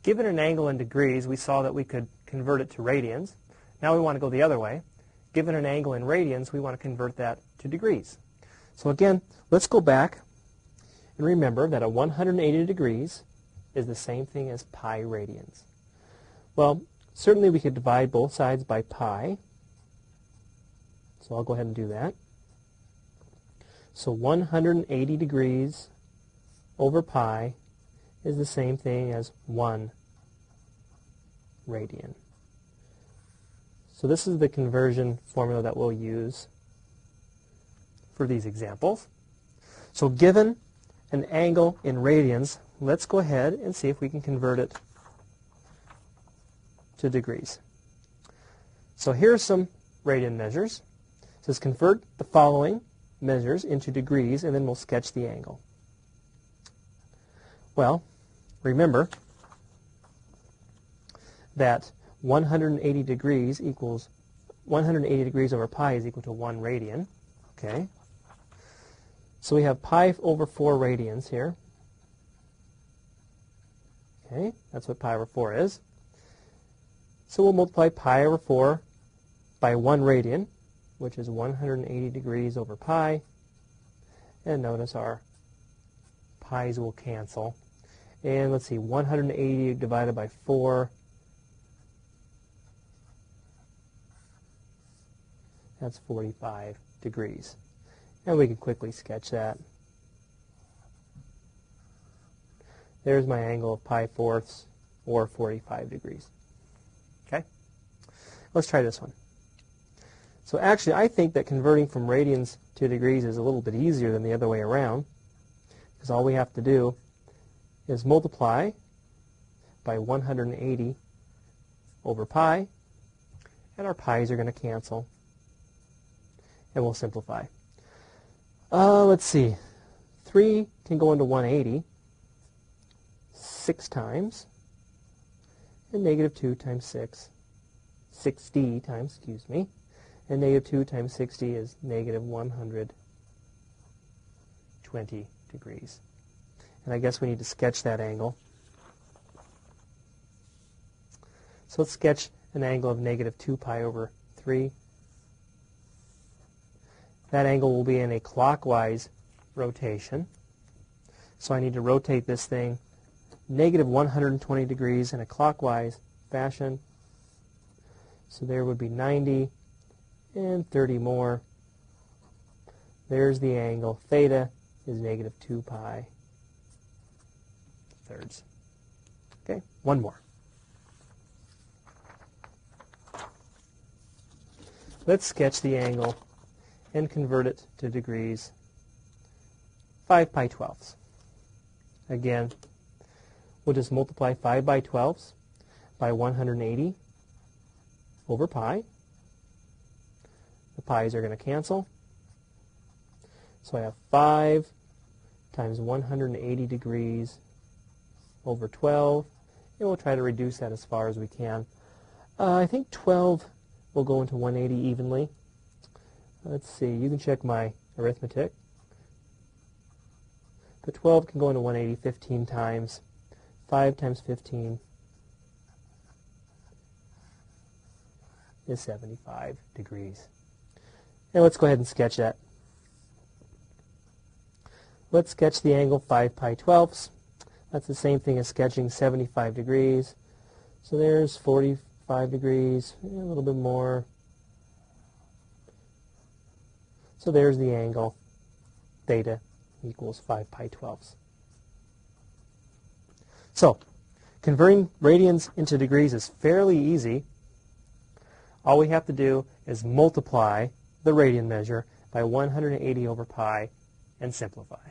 Given an angle in degrees, we saw that we could convert it to radians. Now we want to go the other way. Given an angle in radians, we want to convert that to degrees. So again, let's go back and remember that a 180 degrees is the same thing as pi radians. Well, certainly we could divide both sides by pi. So I'll go ahead and do that. So 180 degrees over pi is the same thing as 1 radian. So this is the conversion formula that we'll use for these examples. So given an angle in radians, let's go ahead and see if we can convert it to degrees. So here are some radian measures. It says convert the following measures into degrees, and then we'll sketch the angle. Well, remember that 180 degrees equals 180 degrees over pi is equal to 1 radian. Okay. So we have pi over 4 radians here. Okay, that's what pi over 4 is. So we'll multiply pi over 4 by 1 radian, which is 180 degrees over pi. And notice our pi's will cancel. And let's see, 180 divided by 4, that's 45 degrees. And we can quickly sketch that. There's my angle of pi fourths, or 45 degrees. Okay? Let's try this one. So actually, I think that converting from radians to degrees is a little bit easier than the other way around, because all we have to do is multiply by 180 over pi, and our pi's are going to cancel, and we'll simplify. Let's see. 3 can go into 180 6 times, and negative 2 times 6, 60 times, excuse me, and negative 2 times 60 is negative 120 degrees. And I guess we need to sketch that angle. So let's sketch an angle of negative 2 pi over 3. That angle will be in a clockwise rotation. So I need to rotate this thing negative 120 degrees in a clockwise fashion. So there would be 90 and 30 more. There's the angle. Theta is negative 2 pi thirds. Okay, one more. Let's sketch the angle and convert it to degrees. 5 pi 12ths. Again, we'll just multiply 5 by 12ths by 180 over pi. The pi's are going to cancel. So I have 5 times 180 degrees over 12. And we'll try to reduce that as far as we can. I think 12 will go into 180 evenly. Let's see, you can check my arithmetic. But 12 can go into 180 15 times. 5 times 15 is 75 degrees. And let's go ahead and sketch that. Let's sketch the angle 5 pi 12ths. That's the same thing as sketching 75 degrees. So there's 45 degrees, a little bit more. So there's the angle. Theta equals 5 pi 12ths. So, converting radians into degrees is fairly easy. All we have to do is multiply the radian measure by 180 over pi and simplify.